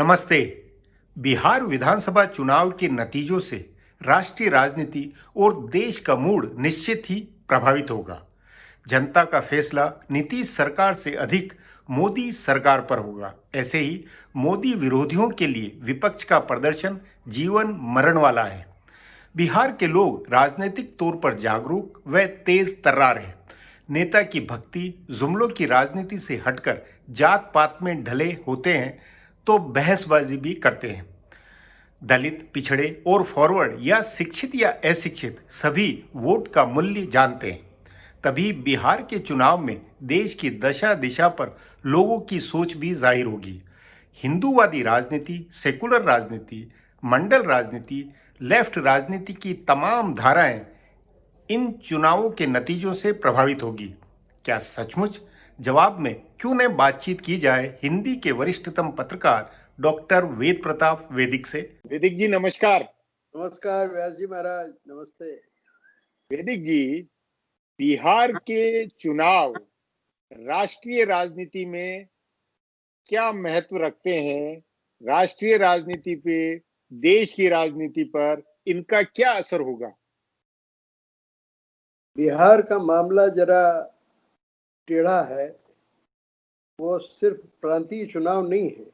नमस्ते। बिहार विधानसभा चुनाव के नतीजों से राष्ट्रीय राजनीति और देश का मूड निश्चित ही प्रभावित होगा। जनता का फैसला नीतीश सरकार से अधिक मोदी सरकार पर होगा। ऐसे ही मोदी विरोधियों के लिए विपक्ष का प्रदर्शन जीवन मरण वाला है। बिहार के लोग राजनीतिक तौर पर जागरूक व तेज तर्रार हैं। नेता की भक्ति जुमलों की राजनीति से हटकर जात पात में ढले होते हैं तो बहसबाजी भी करते हैं। दलित, पिछड़े और फॉरवर्ड या शिक्षित या अशिक्षित सभी वोट का मूल्य जानते हैं। तभी बिहार के चुनाव में देश की दशा दिशा पर लोगों की सोच भी जाहिर होगी। हिंदूवादी राजनीति, सेकुलर राजनीति, मंडल राजनीति, लेफ्ट राजनीति की तमाम धाराएं इन चुनावों के नतीजों से प्रभावित होगी। क्या सचमुच? जवाब में क्यों न बातचीत की जाए हिंदी के वरिष्ठतम पत्रकार डॉक्टर वेद प्रताप वैदिक से। वैदिक जी नमस्कार। नमस्कार व्यास जी महाराज, नमस्ते। वैदिक जी, बिहार के चुनाव राष्ट्रीय राजनीति में क्या महत्व रखते हैं? राष्ट्रीय राजनीति पे, देश की राजनीति पर इनका क्या असर होगा? बिहार का मामला जरा टेढ़ा है। वो सिर्फ प्रांतीय चुनाव नहीं है,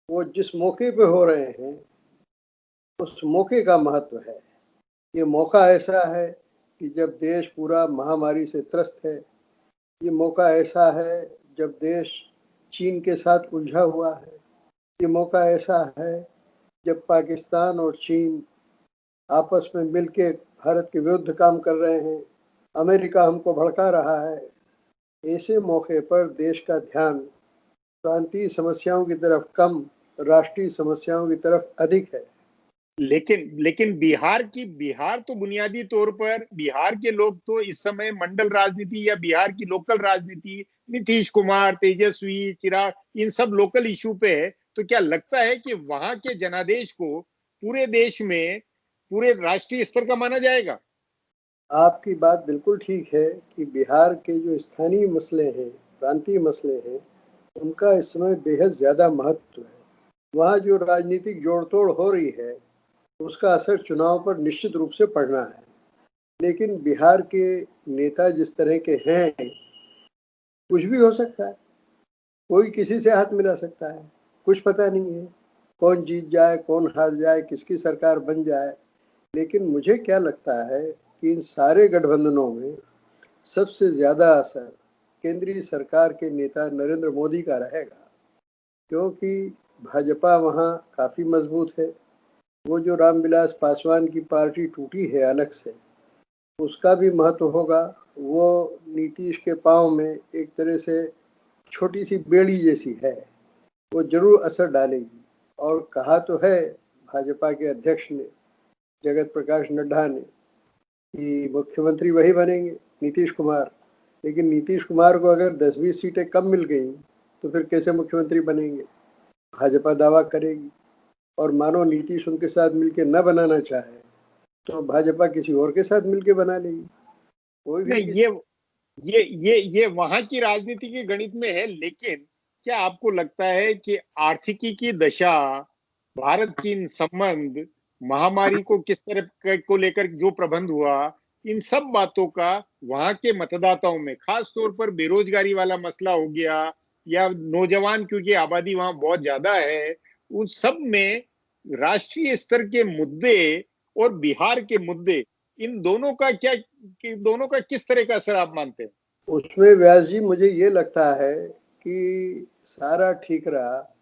वो जिस मौके पे हो रहे हैं उस मौके का महत्व है। ये मौका ऐसा है कि जब देश पूरा महामारी से त्रस्त है। ये मौका ऐसा है जब देश चीन के साथ उलझा हुआ है। ये मौका ऐसा है जब पाकिस्तान और चीन आपस में मिलके भारत के विरुद्ध काम कर रहे हैं। अमेरिका हमको भड़का रहा है। ऐसे मौके पर देश का ध्यान प्रांतीय समस्याओं की तरफ कम, राष्ट्रीय समस्याओं की तरफ अधिक है। लेकिन बिहार तो बुनियादी तौर पर बिहार के लोग तो इस समय मंडल राजनीति या बिहार की लोकल राजनीति, नीतीश कुमार, तेजस्वी, चिराग, इन सब लोकल इशू पे है। तो क्या लगता है कि वहां के जनादेश को पूरे देश में, पूरे राष्ट्रीय स्तर का माना जाएगा? आपकी बात बिल्कुल ठीक है कि बिहार के जो स्थानीय मसले हैं, प्रांतीय मसले हैं, उनका इस समय बेहद ज़्यादा महत्व है। वहाँ जो राजनीतिक जोड़ तोड़ हो रही है उसका असर चुनाव पर निश्चित रूप से पड़ना है। लेकिन बिहार के नेता जिस तरह के हैं, कुछ भी हो सकता है। कोई किसी से हाथ मिला सकता है, कुछ पता नहीं है कौन जीत जाए, कौन हार जाए, किसकी सरकार बन जाए। लेकिन मुझे क्या लगता है कि इन सारे गठबंधनों में सबसे ज़्यादा असर केंद्रीय सरकार के नेता नरेंद्र मोदी का रहेगा, क्योंकि भाजपा वहाँ काफ़ी मजबूत है। वो जो रामविलास पासवान की पार्टी टूटी है अलग से, उसका भी महत्व होगा। वो नीतीश के पाँव में एक तरह से छोटी सी बेड़ी जैसी है, वो जरूर असर डालेगी। और कहा तो है भाजपा के अध्यक्ष ने, जगत प्रकाश नड्डा ने, कि मुख्यमंत्री वही बनेंगे, नीतीश कुमार। लेकिन नीतीश कुमार को अगर 10-20 सीटें कम मिल गई तो फिर कैसे मुख्यमंत्री बनेंगे? भाजपा दावा करेगी। और मानो नीतीश उनके साथ मिलके न बनाना चाहे तो भाजपा किसी और के साथ मिलके बना लेगी। कोई भी नहीं, ये वहां की राजनीति के गणित में है। लेकिन क्या आपको लगता है कि आर्थिकी की दशा, भारत चीन संबंध, महामारी को किस तरह को लेकर जो प्रबंध हुआ, इन सब बातों का वहां के मतदाताओं में, खास तौर पर बेरोजगारी वाला मसला हो गया या नौजवान, क्योंकि आबादी वहां बहुत ज्यादा है, उन सब में राष्ट्रीय स्तर के मुद्दे और बिहार के मुद्दे, इन दोनों का क्या, कि दोनों का किस तरह का असर आप मानते हैं? उसमें व्यास जी मुझे ये लगता है कि सारा ठीकरा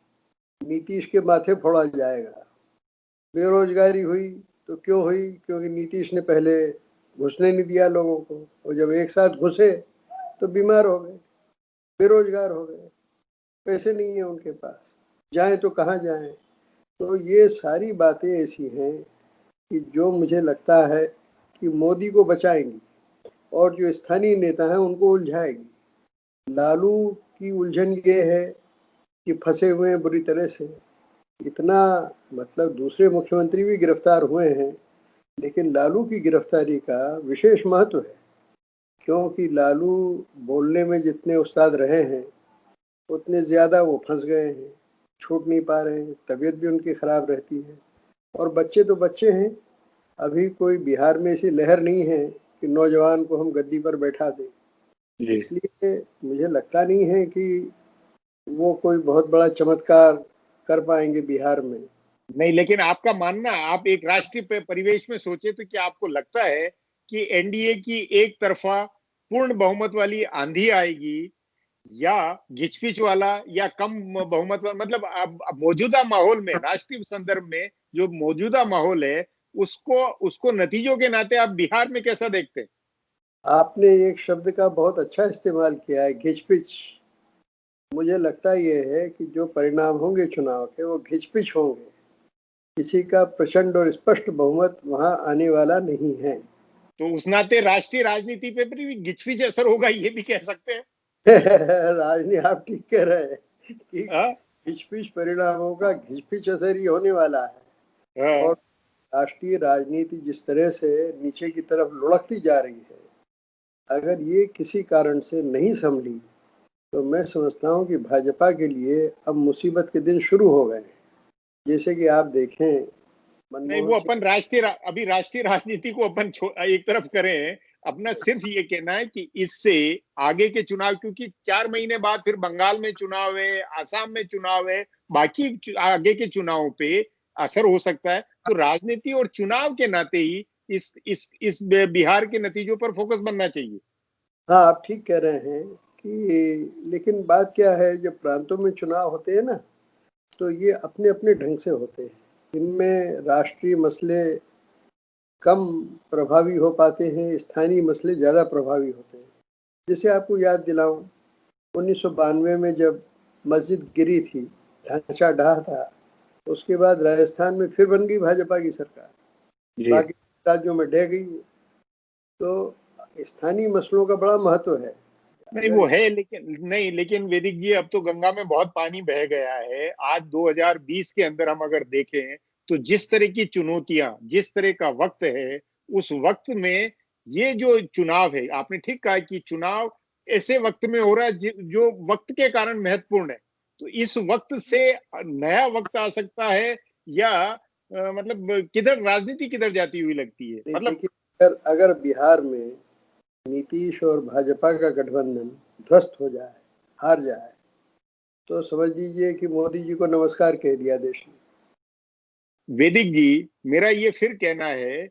नीतीश के माथे फोड़ा जाएगा। बेरोजगारी हुई तो क्यों हुई? क्योंकि नीतीश ने पहले घुसने नहीं दिया लोगों को, और जब एक साथ घुसे तो बीमार हो गए, बेरोजगार हो गए, पैसे नहीं है उनके पास, जाएं तो कहाँ जाएं। तो ये सारी बातें ऐसी हैं कि जो मुझे लगता है कि मोदी को बचाएंगी और जो स्थानीय नेता हैं उनको उलझाएगी। लालू की उलझन ये है कि फंसे हुए हैं बुरी तरह से। इतना मतलब दूसरे मुख्यमंत्री भी गिरफ्तार हुए हैं, लेकिन लालू की गिरफ्तारी का विशेष महत्व है, क्योंकि लालू बोलने में जितने उस्ताद रहे हैं उतने ज़्यादा वो फंस गए हैं। छूट नहीं पा रहे हैं, तबीयत भी उनकी खराब रहती है। और बच्चे तो बच्चे हैं, अभी कोई बिहार में ऐसी लहर नहीं है कि नौजवान को हम गद्दी पर बैठा दें। जी इसलिए मुझे लगता नहीं है कि वो कोई बहुत बड़ा चमत्कार कर पाएंगे बिहार में। नहीं, लेकिन आपका मानना, आप एक राष्ट्रीय परिवेश में सोचे तो क्या आपको लगता है कि एनडीए की एक तरफा पूर्ण बहुमत वाली आंधी आएगी, या घिचपिच वाला या कम बहुमत वाला, मतलब अब मौजूदा माहौल में, राष्ट्रीय संदर्भ में जो मौजूदा माहौल है, उसको उसको नतीजों के नाते आप बिहार में कैसा देखते हैं? आपने एक शब्द का बहुत अच्छा इस्तेमाल किया है, घिचपिच। मुझे लगता ये है कि जो परिणाम होंगे चुनाव के वो घिचपिच होंगे। किसी का प्रचंड और स्पष्ट बहुमत वहां आने वाला नहीं है। तो उस नाते राष्ट्रीय राजनीति पे भी घिचपिच असर होगा, ये भी कह सकते हैं। राजनी आप ठीक कह रहे हैं कि हाँ घिचपिच परिणामों का घिचपिच असर ही होने वाला है। हाँ। और राष्ट्रीय राजनीति जिस तरह से नीचे की तरफ लुढ़कती जा रही है, अगर ये किसी कारण से नहीं संभली तो मैं समझता हूँ कि भाजपा के लिए अब मुसीबत के दिन शुरू हो गए हैं। जैसे कि आप देखें, नहीं, वो मनमोहन सिंह। अपन अभी राष्ट्रीय राजनीति को अपन एक तरफ करें। अपना सिर्फ ये कहना है कि इससे आगे के चुनाव, क्योंकि 4 महीने बाद फिर बंगाल में चुनाव है, आसाम में चुनाव है, बाकी आगे के चुनावों पे असर हो सकता है। तो राजनीति और चुनाव के नाते ही इस बिहार के नतीजों पर फोकस बनना चाहिए। हाँ, आप ठीक कह रहे हैं कि, लेकिन बात क्या है, जब प्रांतों में चुनाव होते हैं ना, तो ये अपने अपने ढंग से होते हैं। इनमें राष्ट्रीय मसले कम प्रभावी हो पाते हैं, स्थानीय मसले ज़्यादा प्रभावी होते हैं। जैसे आपको याद दिलाऊं, 1992 में जब मस्जिद गिरी थी, ढांचा ढहा था, उसके बाद राजस्थान में फिर बन गई भाजपा की सरकार, जी। बाकी राज्यों में ढह गई। तो स्थानीय मसलों का बड़ा महत्व है। नहीं, अगर वो है, लेकिन वैदिक जी, अब तो गंगा में बहुत पानी बह गया है। आज 2020 के अंदर हम अगर देखें तो जिस तरह की चुनौतियां, जिस तरह का वक्त है, उस वक्त में ये जो चुनाव है, आपने ठीक कहा कि चुनाव ऐसे वक्त में हो रहा है जो वक्त के कारण महत्वपूर्ण है। तो इस वक्त से नया वक्त आ सकता है, या मतलब किधर राजनीति किधर जाती हुई लगती है, नहीं, मतलब। देखिए, अगर अगर बिहार में नीतीश और भाजपा का गठबंधन ध्वस्त हो जाए, हार जाए, तो समझ लीजिए कि मोदी जी को नमस्कार कह दिया देश ने। वैदिक जी, मेरा ये फिर कहना है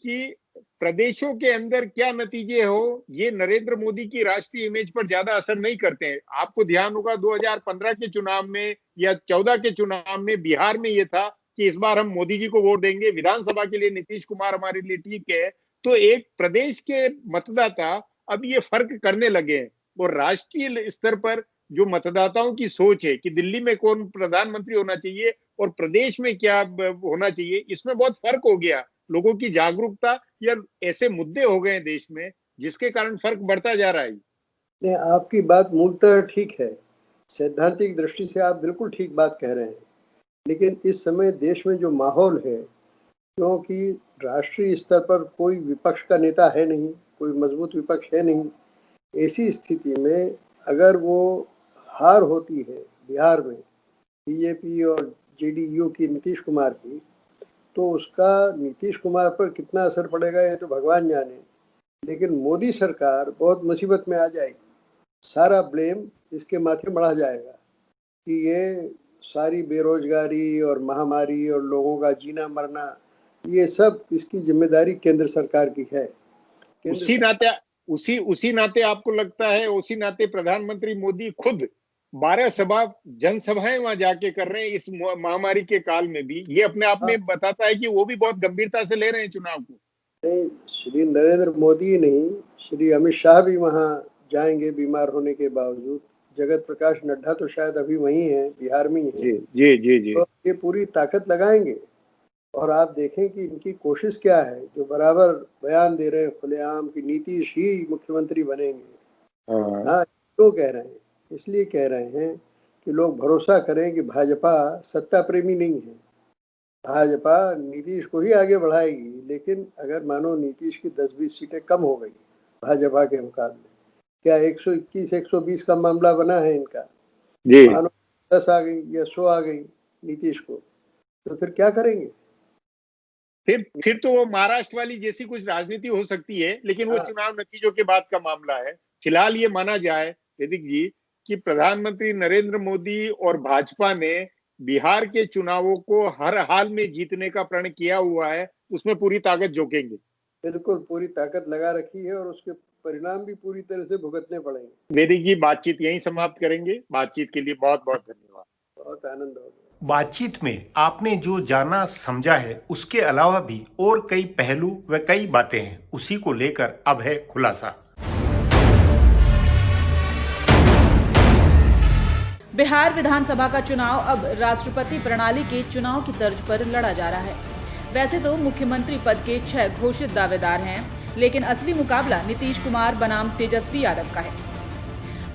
कि प्रदेशों के अंदर क्या नतीजे हो, ये नरेंद्र मोदी की राष्ट्रीय इमेज पर ज्यादा असर नहीं करते हैं। आपको ध्यान होगा 2015 के चुनाव में या 14 के चुनाव में बिहार में ये था कि इस बार हम मोदी जी को वोट देंगे, विधानसभा के लिए नीतीश कुमार हमारे लिए ठीक है। तो एक प्रदेश के मतदाता अब ये फर्क करने लगे हैं, और राष्ट्रीय स्तर पर जो मतदाताओं की सोच है कि दिल्ली में कौन प्रधानमंत्री होना चाहिए और प्रदेश में क्या होना चाहिए, इसमें बहुत फर्क हो गया। लोगों की जागरूकता या ऐसे मुद्दे हो गए देश में जिसके कारण फर्क बढ़ता जा रहा है। नहीं, आपकी बात मूलतः ठीक है, सैद्धांतिक दृष्टि से आप बिल्कुल ठीक बात कह रहे हैं। लेकिन इस समय देश में जो माहौल है, क्योंकि राष्ट्रीय स्तर पर कोई विपक्ष का नेता है नहीं, कोई मजबूत विपक्ष है नहीं, ऐसी स्थिति में अगर वो हार होती है बिहार में बीजेपी और जेडीयू की, नीतीश कुमार की, तो उसका नीतीश कुमार पर कितना असर पड़ेगा ये तो भगवान जाने। लेकिन मोदी सरकार बहुत मुसीबत में आ जाएगी। सारा ब्लेम इसके माथे बढ़ा जाएगा कि ये सारी बेरोजगारी और महामारी और लोगों का जीना मरना, ये सब इसकी जिम्मेदारी केंद्र सरकार की है। केंद्र उसी सरकार। नाते उसी नाते आपको लगता है, उसी नाते प्रधानमंत्री मोदी खुद 12 जनसभाएं वहां जाके कर रहे हैं इस महामारी के काल में भी, ये अपने आप हाँ, में बताता है कि वो भी बहुत गंभीरता से ले रहे हैं चुनाव को। नहीं, श्री नरेंद्र मोदी नहीं, श्री अमित शाह भी वहाँ जाएंगे बीमार होने के बावजूद। जगत प्रकाश नड्डा तो शायद अभी वहीं है, बिहार में ही है। जी जी जी जी। तो ये पूरी ताकत लगाएंगे। और आप देखें कि इनकी कोशिश क्या है, जो बराबर बयान दे रहे हैं खुलेआम कि नीतीश ही मुख्यमंत्री बनेंगे। हाँ। हाँ, क्यों कह रहे हैं? इसलिए कह रहे हैं कि लोग भरोसा करें कि भाजपा सत्ता प्रेमी नहीं है। भाजपा नीतीश को ही आगे बढ़ाएगी, लेकिन अगर मानो नीतीश की 10-20 सीटें कम हो गई भाजपा के मुकाबले, क्या 121 120 का मामला बना है इनका, जी। मानो 10 आ गई या 100 आ गई नीतीश को, तो फिर क्या करेंगे? फिर तो वो महाराष्ट्र वाली जैसी कुछ राजनीति हो सकती है, लेकिन वो हाँ। चुनाव नतीजों के बाद का मामला है। फिलहाल ये माना जाए वैदिक जी कि प्रधानमंत्री नरेंद्र मोदी और भाजपा ने बिहार के चुनावों को हर हाल में जीतने का प्रण किया हुआ है, उसमें पूरी ताकत झोंकेंगे। बिल्कुल पूरी ताकत लगा रखी है और उसके परिणाम भी पूरी तरह से भुगतने पड़ेंगे। वैदिक जी, बातचीत यहीं समाप्त करेंगे। बातचीत के लिए बहुत बहुत धन्यवाद। बहुत आनंद हो गया। बातचीत में आपने जो जाना समझा है, उसके अलावा भी और कई पहलू व कई बातें हैं, उसी को लेकर अब है खुलासा। बिहार विधानसभा का चुनाव अब राष्ट्रपति प्रणाली के चुनाव की तर्ज पर लड़ा जा रहा है। वैसे तो मुख्यमंत्री पद के 6 घोषित दावेदार हैं, लेकिन असली मुकाबला नीतीश कुमार बनाम तेजस्वी यादव का है।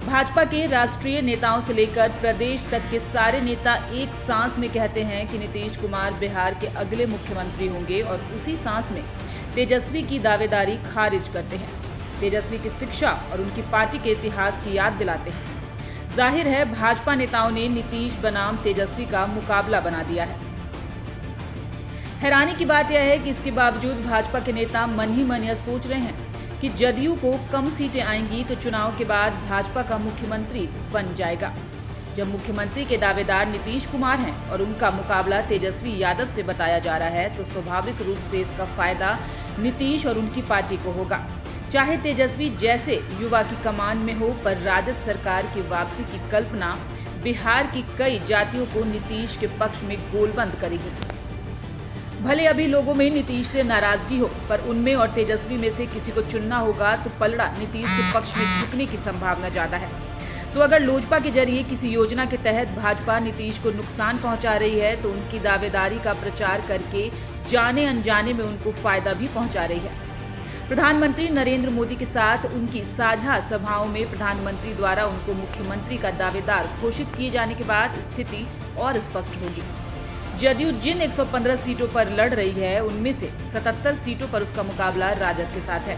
भाजपा के राष्ट्रीय नेताओं से लेकर प्रदेश तक के सारे नेता एक सांस में कहते हैं कि नीतीश कुमार बिहार के अगले मुख्यमंत्री होंगे और उसी सांस में तेजस्वी की दावेदारी खारिज करते हैं। तेजस्वी की शिक्षा और उनकी पार्टी के इतिहास की याद दिलाते हैं। जाहिर है भाजपा नेताओं ने नीतीश बनाम तेजस्वी का मुकाबला बना दिया है। हैरानी की बात यह है कि इसके बावजूद भाजपा के नेता मन ही मन यह सोच रहे हैं कि जदयू को कम सीटें आएंगी तो चुनाव के बाद भाजपा का मुख्यमंत्री बन जाएगा। जब मुख्यमंत्री के दावेदार नीतीश कुमार हैं और उनका मुकाबला तेजस्वी यादव से बताया जा रहा है, तो स्वाभाविक रूप से इसका फायदा नीतीश और उनकी पार्टी को होगा। चाहे तेजस्वी जैसे युवा की कमान में हो, पर राजद सरकार की वापसी की कल्पना बिहार की कई जातियों को नीतीश के पक्ष में गोलबंद करेगी। भले अभी लोगों में नीतीश से नाराजगी हो, पर उनमें और तेजस्वी में से किसी को चुनना होगा तो पलड़ा नीतीश के पक्ष में झुकने की संभावना ज्यादा है। सो अगर लोजपा के जरिए किसी योजना के तहत भाजपा नीतीश को नुकसान पहुंचा रही है, तो उनकी दावेदारी का प्रचार करके जाने अनजाने में उनको फायदा भी पहुंचा रही है। प्रधानमंत्री नरेंद्र मोदी के साथ उनकी साझा सभाओं में प्रधानमंत्री द्वारा उनको मुख्यमंत्री का दावेदार घोषित किए जाने के बाद स्थिति और स्पष्ट होगी। जदयू जिन 115 सीटों पर लड़ रही है, उनमें से 77 सीटों पर उसका मुकाबला राजद के साथ है।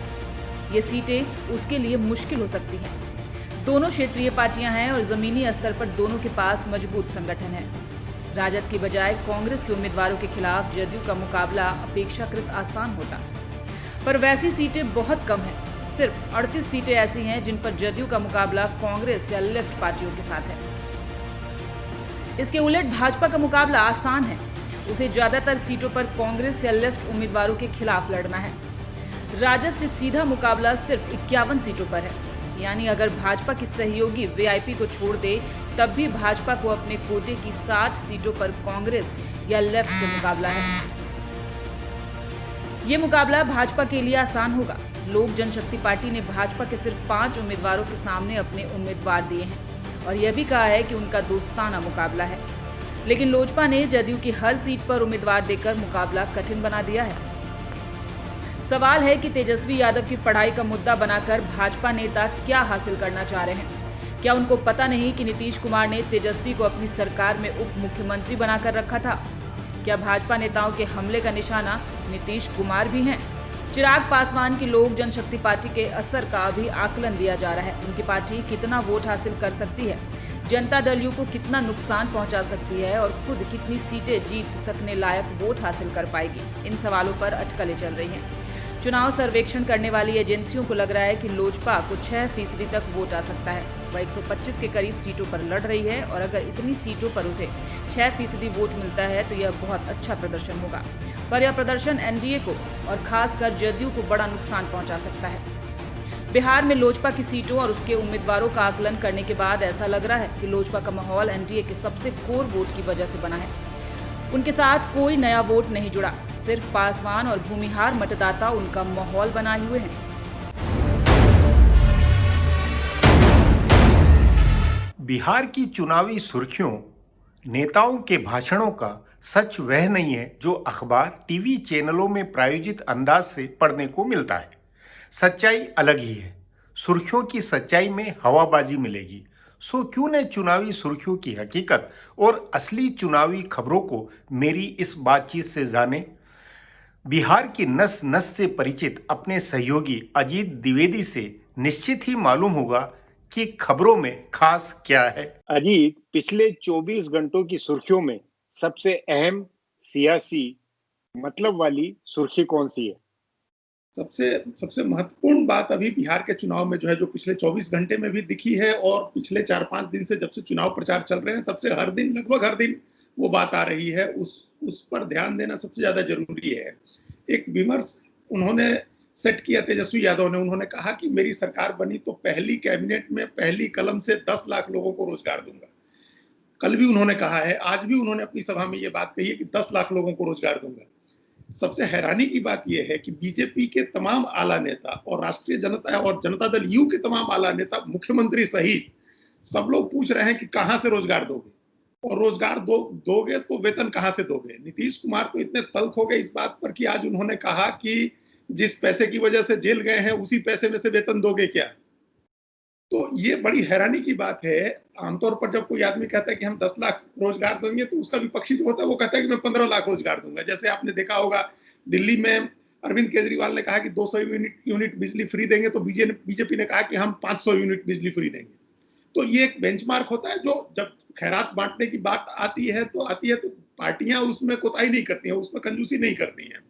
ये सीटें उसके लिए मुश्किल हो सकती हैं। दोनों क्षेत्रीय पार्टियां हैं और जमीनी स्तर पर दोनों के पास मजबूत संगठन है। राजद की बजाय कांग्रेस के उम्मीदवारों के खिलाफ जदयू का मुकाबला अपेक्षाकृत आसान होता, पर वैसी सीटें बहुत कम हैं। सिर्फ 38 सीटें ऐसी हैं जिन पर जदयू का मुकाबला कांग्रेस या लेफ्ट पार्टियों के साथ है। इसके उलट भाजपा का मुकाबला आसान है। उसे ज्यादातर सीटों पर कांग्रेस या लेफ्ट उम्मीदवारों के खिलाफ लड़ना है। राजद से सीधा मुकाबला सिर्फ 51 सीटों पर है। यानी अगर भाजपा की सहयोगी वीआईपी को छोड़ दे, तब भी भाजपा को अपने कोटे की 60 सीटों पर कांग्रेस या लेफ्ट से मुकाबला है। ये मुकाबला भाजपा के लिए आसान होगा। लोक जनशक्ति पार्टी ने भाजपा के सिर्फ 5 उम्मीदवारों के सामने अपने उम्मीदवार दिए हैं और यह भी कहा है कि उनका दोस्ताना मुकाबला है। लेकिन लोजपा ने जदयू की हर सीट पर उम्मीदवार देकर मुकाबला कठिन बना दिया है। सवाल है कि तेजस्वी यादव की पढ़ाई का मुद्दा बनाकर भाजपा नेता क्या हासिल करना चाह रहे हैं। क्या उनको पता नहीं कि नीतीश कुमार ने तेजस्वी को अपनी सरकार में उप मुख्यमंत्री बनाकर रखा था? क्या भाजपा नेताओं के हमले का निशाना नीतीश कुमार भी हैं? चिराग पासवान की लोक जनशक्ति पार्टी के असर का अभी आकलन दिया जा रहा है। उनकी पार्टी कितना वोट हासिल कर सकती है, जनता दल यू को कितना नुकसान पहुंचा सकती है और खुद कितनी सीटें जीत सकने लायक वोट हासिल कर पाएगी। इन सवालों पर अटकलें चल रही हैं। चुनाव सर्वेक्षण करने वाली एजेंसियों को लग रहा है कि लोजपा को 6% तक वोट आ सकता है। वह 125 के करीब सीटों पर लड़ रही है और अगर इतनी सीटों पर उसे 6% वोट मिलता है तो यह बहुत अच्छा प्रदर्शन होगा। पर यह प्रदर्शन एनडीए को और खासकर जदयू को बड़ा नुकसान पहुंचा सकता है। बिहार में लोजपा की सीटों और उसके उम्मीदवारों का आकलन करने के बाद ऐसा लग रहा है कि लोजपा का माहौल एनडीए के सबसे कोर वोट की वजह से बना है। उनके साथ कोई नया वोट नहीं जुड़ा, सिर्फ पासवान और भूमिहार मतदाता उनका माहौल बनाए हुए हैं। बिहार की चुनावी सुर्खियों, नेताओं के भाषणों का सच वह नहीं है जो अखबार, टीवी चैनलों में प्रायोजित अंदाज से पढ़ने को मिलता है। सच्चाई अलग ही है। सुर्खियों की सच्चाई में हवाबाजी मिलेगी। सो क्यों न चुनावी सुर्खियों की हकीकत और असली चुनावी खबरों को मेरी इस बातचीत से जाने। बिहार की नस नस से परिचित अपने सहयोगी अजीत द्विवेदी से निश्चित ही मालूम होगा कि खबरों में खास क्या है। अजीत, पिछले 24 घंटों की सुर्खियों में सबसे अहम सियासी मतलब वाली सुर्खी कौन सी है? सबसे सबसे महत्वपूर्ण बात अभी बिहार के चुनाव में जो है, जो पिछले 24 घंटे में भी दिखी है और पिछले 4-5 दिन से जब से चुनाव प्रचार चल रहे हैं तब से हर दिन, लगभग हर दिन वो बात आ रही है। उस पर ध्यान देना सबसे ज्यादा जरूरी है। एक विमर्श उन्होंने सेट किया तेजस्वी यादव ने। उन्होंने कहा कि मेरी सरकार बनी तो पहली कैबिनेट में पहली कलम से 10 लाख लोगों को रोजगार दूंगा। कल भी उन्होंने कहा है, आज भी उन्होंने अपनी सभा में ये बात कही है कि 10 लाख लोगों को रोजगार दूंगा। सबसे हैरानी की बात यह है कि बीजेपी के तमाम आला नेता और राष्ट्रीय जनता और जनता दल यू के तमाम आला नेता, मुख्यमंत्री सहित सब लोग पूछ रहे हैं कि कहां से रोजगार दोगे, और रोजगार दोगे तो वेतन कहां से दोगे। नीतीश कुमार तो इतने तल्ख हो गए इस बात पर कि आज उन्होंने कहा कि जिस पैसे की वजह से जेल गए हैं उसी पैसे में से वेतन दोगे क्या। तो ये बड़ी हैरानी की बात है। आमतौर पर जब कोई आदमी कहता है कि हम 10 लाख रोजगार देंगे तो उसका विपक्षी जो होता है वो कहता है कि मैं 15 लाख रोजगार दूंगा। जैसे आपने देखा होगा दिल्ली में अरविंद केजरीवाल ने कहा कि 200 यूनिट बिजली फ्री देंगे, तो बीजेपी ने कहा कि हम 500 यूनिट बिजली फ्री देंगे। तो ये एक बेंचमार्क होता है, जो जब खैरात बांटने की बात आती है तो पार्टियां उसमें कोताही नहीं करती हैं, उसमें कंजूसी नहीं करती हैं।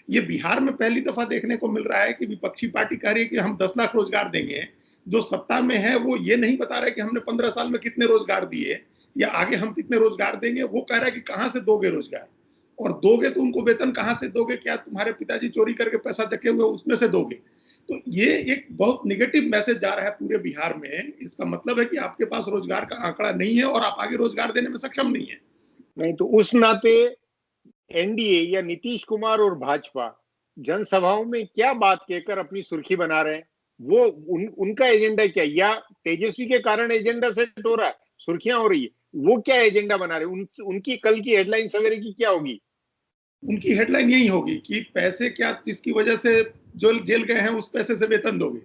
ये बिहार में पहली दफा देखने को मिल रहा है कि विपक्षी पार्टी कह रही है कि हम 10 लाख रोजगार देंगे। जो सत्ता में है वो ये नहीं बता रहे कि हमने 15 साल में कितने रोजगार दिए या आगे हम कितने रोजगार देंगे। वो कह रहा है कि कहां से दोगे रोजगार, और दोगे तो उनको वेतन कहां से दोगे। क्या तुम्हारे पिताजी चोरी करके पैसा चके हुए उसमें से दोगे। तो ये एक बहुत निगेटिव मैसेज जा रहा है पूरे बिहार में। इसका मतलब है कि आपके पास रोजगार का आंकड़ा नहीं है और आप आगे रोजगार देने में सक्षम नहीं है। नहीं तो उस नाते एनडीए या नीतीश कुमार और भाजपा जनसभाओं में क्या बात कहकर अपनी सुर्खी बना रहे हैं? वो उनका एजेंडा क्या, या तेजस्वी के कारण एजेंडा सेट हो रहा है, सुर्खियां हो रही है, वो क्या एजेंडा बना रहे? उनकी कल की हेडलाइन सवेरे की क्या होगी? उनकी हेडलाइन यही होगी कि पैसे क्या जिसकी वजह से जो जेल गए हैं उस पैसे से वेतन दोगे।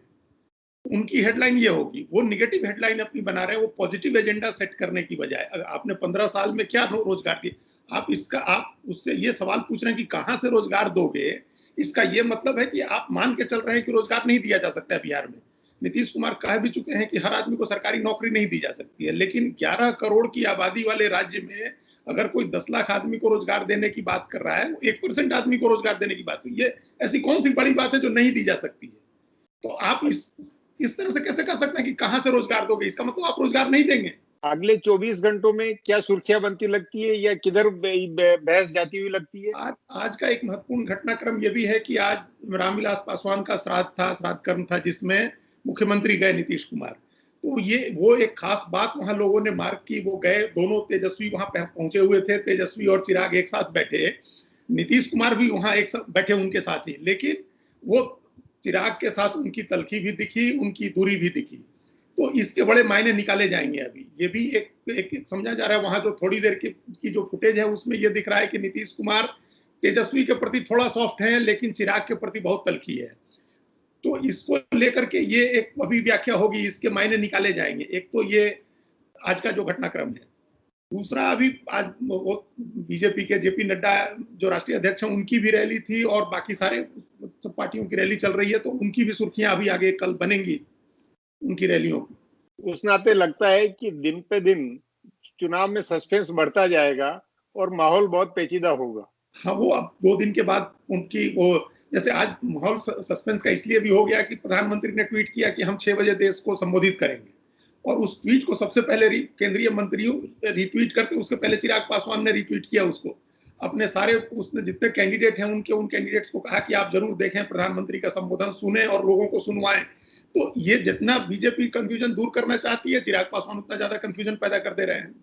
उनकी हेडलाइन ये होगी। वो निगेटिव हेडलाइन अपनी बना रहे हैं, वो पॉजिटिव एजेंडा सेट करने की बजाय। अगर आपने 15 साल में क्या रोजगार दिए, आप उससे ये सवाल पूछ रहे हैं कि कहां से रोजगार दोगे। इसका ये मतलब है कि आप मान के चल रहे हैं कि रोजगार नहीं दिया जा सकता है बिहार में। नीतीश कुमार कह भी चुके हैं कि हर आदमी को सरकारी नौकरी नहीं दी जा सकती है, लेकिन 11 करोड़ की आबादी वाले राज्य में अगर कोई 10 लाख आदमी को रोजगार देने की बात कर रहा है, 1% आदमी को रोजगार देने की बात, ये ऐसी कौन सी बड़ी बात है जो नहीं दी जा सकती है। तो आप इस तरह से कैसे कह सकते हैं कि कहां से रोजगार दोगे। इसका मतलब आप रोजगार नहीं देंगे। अगले 24 घंटों में क्या सुर्खियां बनती लगती है, या किधर बहस जाती हुई लगती है? आज का एक महत्वपूर्ण घटनाक्रम यह भी है कि आज रामविलास पासवान का श्राद्ध कर्म था, जिसमें मुख्यमंत्री गए नीतीश कुमार। तो वो एक खास बात वहां लोगों ने मार्क की। वो गए, दोनों तेजस्वी वहां पहुंचे हुए थे। तेजस्वी और चिराग एक साथ बैठे, नीतीश कुमार भी वहां एक साथ बैठे उनके साथ ही। लेकिन वो चिराग के साथ उनकी तलखी भी दिखी, उनकी दूरी भी दिखी। तो इसके बड़े मायने निकाले जाएंगे। अभी ये भी एक समझा जा रहा है। वहां जो थोड़ी देर की जो फुटेज है उसमें ये दिख रहा है कि नीतीश कुमार तेजस्वी के प्रति थोड़ा सॉफ्ट है, लेकिन चिराग के प्रति बहुत तलखी है। तो इसको लेकर के ये एक अभी व्याख्या होगी, इसके मायने निकाले जाएंगे। एक तो ये आज का जो घटनाक्रम है। दूसरा, अभी आज वो बीजेपी के जेपी नड्डा जो राष्ट्रीय अध्यक्ष हैं उनकी भी रैली थी, और बाकी सारे सब पार्टियों की रैली चल रही है। तो उनकी भी सुर्खियां अभी आगे कल बनेंगी उनकी रैलियों की। उस नाते लगता है कि दिन पे दिन चुनाव में सस्पेंस बढ़ता जाएगा और माहौल बहुत पेचीदा होगा। हाँ, वो अब 2 दिन के बाद उनकी वो, जैसे आज माहौल सस्पेंस का इसलिए भी हो गया कि प्रधानमंत्री ने ट्वीट किया कि हम 6 बजे देश को संबोधित करेंगे, और उस ट्वीट को सबसे पहले केंद्रीय मंत्रियों रिट्वीट करते, उसके पहले चिराग पासवान ने रिट्वीट किया उसको। अपने सारे उसने जितने कैंडिडेट हैं उन कैंडिडेट्स को कहा कि आप जरूर देखें, प्रधानमंत्री का संबोधन सुने और लोगों को सुनवाएं। तो ये जितना बीजेपी कंफ्यूजन दूर करना चाहती है, चिराग पासवान उतना ज्यादा कंफ्यूजन पैदा कर दे रहे हैं।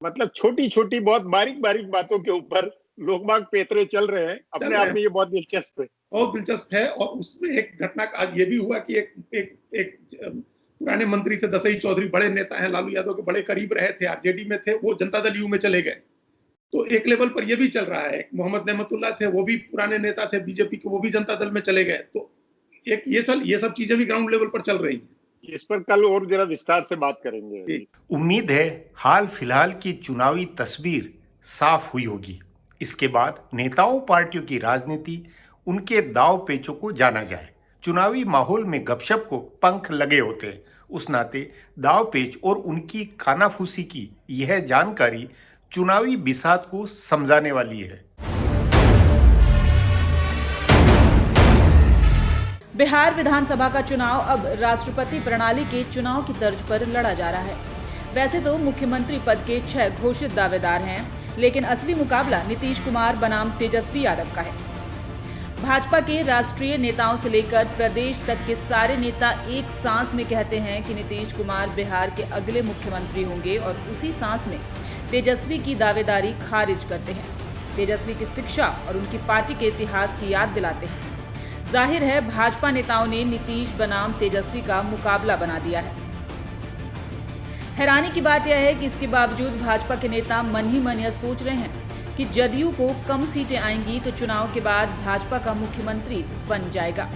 मतलब छोटी छोटी बहुत बारीक बारीक बातों के ऊपर लोग बाग पेतरे चल रहे हैं। अपने आप में ये बहुत दिलचस्प है, बहुत दिलचस्प है। और उसमें एक घटना आज ये भी हुआ कि एक पुराने मंत्री थे दसई चौधरी, बड़े नेता हैं, लालू यादव के बड़े करीब रहे थे, आरजेडी में थे, वो जनता दल यू में चले गए। तो एक लेवल पर ये भी चल रहा है। मोहम्मद नेमतुल्ला थे, वो भी पुराने नेता थे बीजेपी के, वो भी जनता दल में चले गए। तो एक ये सब चीजें भी ग्राउंड लेवल पर चल रही हैं। इस पर कल और जरा विस्तार से बात करेंगे। उम्मीद है हाल फिलहाल की चुनावी तस्वीर साफ हुई होगी। इसके बाद नेताओं पार्टियों की राजनीति, उनके दाव पेचों को जाना जाए। चुनावी माहौल में गपशप को पंख लगे होते हैं उस नाते दावपेच और उनकी खानाफूसी की यह जानकारी चुनावी बिसात को समझाने वाली है। बिहार विधानसभा का चुनाव अब राष्ट्रपति प्रणाली के चुनाव की तर्ज पर लड़ा जा रहा है। वैसे तो मुख्यमंत्री पद के 6 घोषित दावेदार हैं, लेकिन असली मुकाबला नीतीश कुमार बनाम तेजस्वी यादव का है। भाजपा के राष्ट्रीय नेताओं से लेकर प्रदेश तक के सारे नेता एक सांस में कहते हैं कि नीतीश कुमार बिहार के अगले मुख्यमंत्री होंगे और उसी सांस में तेजस्वी की दावेदारी खारिज करते हैं। तेजस्वी की शिक्षा और उनकी पार्टी के इतिहास की याद दिलाते हैं। जाहिर है भाजपा नेताओं ने नीतीश बनाम तेजस्वी का मुकाबला बना दिया है। हैरानी की बात यह है कि इसके बावजूद भाजपा के नेता मन ही मन यह सोच रहे हैं कि जदयू को कम सीटें आएंगी तो चुनाव के बाद भाजपा का मुख्यमंत्री बन जाएगा।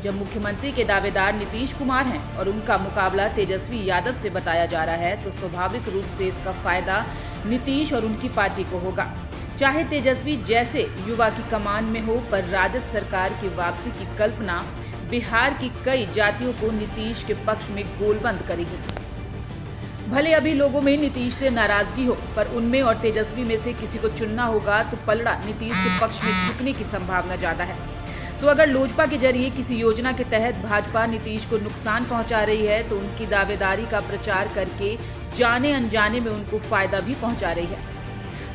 जब मुख्यमंत्री के दावेदार नीतीश कुमार हैं और उनका मुकाबला तेजस्वी यादव से बताया जा रहा है, तो स्वाभाविक रूप से इसका फायदा नीतीश और उनकी पार्टी को होगा। चाहे तेजस्वी जैसे युवा की कमान में हो, पर राजद सरकार की वापसी की कल्पना बिहार की कई जातियों को नीतीश के पक्ष में गोलबंद करेगी। भले अभी लोगों में नीतीश से नाराजगी हो, पर उनमें और तेजस्वी में से किसी को चुनना होगा तो पलड़ा नीतीश के पक्ष में झुकने की संभावना ज्यादा है। सो अगर लोजपा के जरिए किसी योजना के तहत भाजपा नीतीश को नुकसान पहुंचा रही है, तो उनकी दावेदारी का प्रचार करके जाने अनजाने में उनको फायदा भी पहुंचा रही है।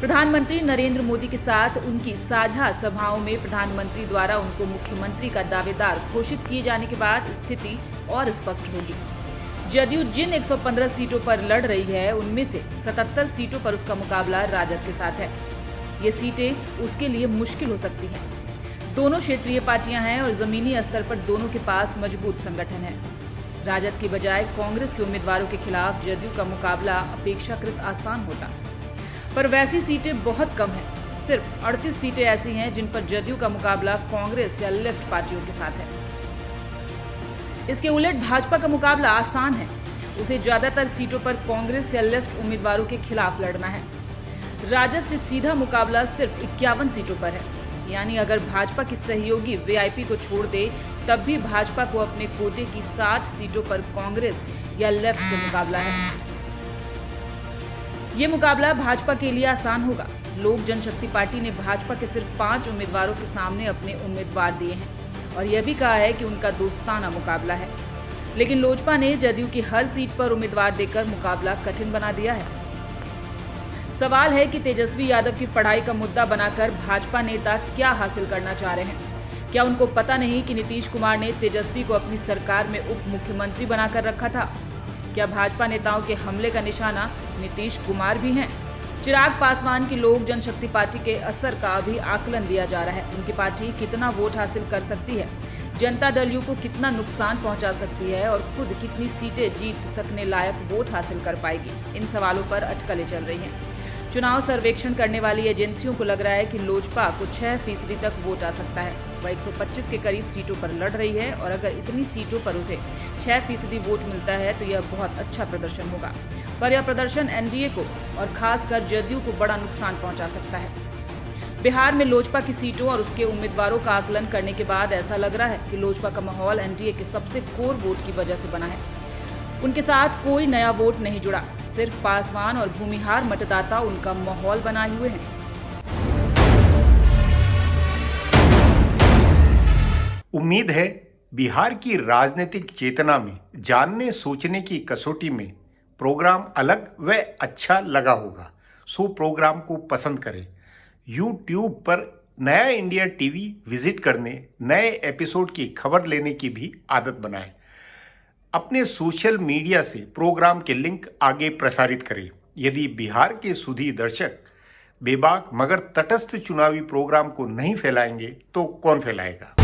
प्रधानमंत्री नरेंद्र मोदी के साथ उनकी साझा सभाओं में प्रधानमंत्री द्वारा उनको मुख्यमंत्री का दावेदार घोषित किए जाने के बाद स्थिति और स्पष्ट होगी। जदयू जिन 115 सीटों पर लड़ रही है, उनमें से 77 सीटों पर उसका मुकाबला राजद के साथ है। ये सीटें उसके लिए मुश्किल हो सकती हैं। दोनों क्षेत्रीय पार्टियां हैं और जमीनी स्तर पर दोनों के पास मजबूत संगठन है। राजद की बजाय कांग्रेस के उम्मीदवारों के खिलाफ जदयू का मुकाबला अपेक्षाकृत आसान होता, पर वैसी सीटें बहुत कम हैं। सिर्फ 38 सीटें ऐसी हैं जिन पर जदयू का मुकाबला कांग्रेस या लेफ्ट पार्टियों के साथ है। इसके उलट भाजपा का मुकाबला आसान है। उसे ज्यादातर सीटों पर कांग्रेस या लेफ्ट उम्मीदवारों के खिलाफ लड़ना है। राजद से सीधा मुकाबला सिर्फ 51 सीटों पर है। यानी अगर भाजपा की सहयोगी वीआईपी को छोड़ दे, तब भी भाजपा को अपने कोटे की 60 सीटों पर कांग्रेस या लेफ्ट से मुकाबला है। ये मुकाबला भाजपा के लिए आसान होगा। लोक जनशक्ति पार्टी ने भाजपा के सिर्फ 5 उम्मीदवारों के सामने अपने उम्मीदवार दिए हैं और यह भी कहा है कि उनका दोस्ताना मुकाबला है। लेकिन लोजपा ने जदयू की हर सीट पर उम्मीदवार देकर मुकाबला कठिन बना दिया है। सवाल है कि तेजस्वी यादव की पढ़ाई का मुद्दा बनाकर भाजपा नेता क्या हासिल करना चाह रहे हैं। क्या उनको पता नहीं कि नीतीश कुमार ने तेजस्वी को अपनी सरकार में उप मुख्यमंत्री बनाकर रखा था? क्या भाजपा नेताओं के हमले का निशाना नीतीश कुमार भी हैं? चिराग पासवान की लोक जनशक्ति पार्टी के असर का अभी आकलन दिया जा रहा है। उनकी पार्टी कितना वोट हासिल कर सकती है, जनता दल यू को कितना नुकसान पहुंचा सकती है और खुद कितनी सीटें जीत सकने लायक वोट हासिल कर पाएगी। इन सवालों पर अटकलें चल रही हैं। चुनाव सर्वेक्षण करने वाली एजेंसियों को लग रहा है कि लोजपा को 6% तक वोट आ सकता है। वह 125 के करीब सीटों पर लड़ रही है और अगर इतनी सीटों पर उसे 6% वोट मिलता है तो यह बहुत अच्छा प्रदर्शन होगा। पर यह प्रदर्शन एनडीए को और खासकर जदयू को बड़ा नुकसान पहुंचा सकता है। बिहार में लोजपा की सीटों और उसके उम्मीदवारों का आकलन करने के बाद ऐसा लग रहा है कि लोजपा का माहौल एनडीए के सबसे कोर वोट की वजह से बना है। उनके साथ कोई नया वोट नहीं जुड़ा, सिर्फ पासवान और भूमिहार मतदाता उनका माहौल बनाए हुए हैं। उम्मीद है बिहार की राजनीतिक चेतना में जानने सोचने की कसौटी में प्रोग्राम अलग व अच्छा लगा होगा। सो प्रोग्राम को पसंद करें। YouTube पर नया इंडिया टीवी विजिट करने, नए एपिसोड की खबर लेने की भी आदत बनाएं। अपने सोशल मीडिया से प्रोग्राम के लिंक आगे प्रसारित करें। यदि बिहार के सुधी दर्शक बेबाक मगर तटस्थ चुनावी प्रोग्राम को नहीं फैलाएंगे तो कौन फैलाएगा।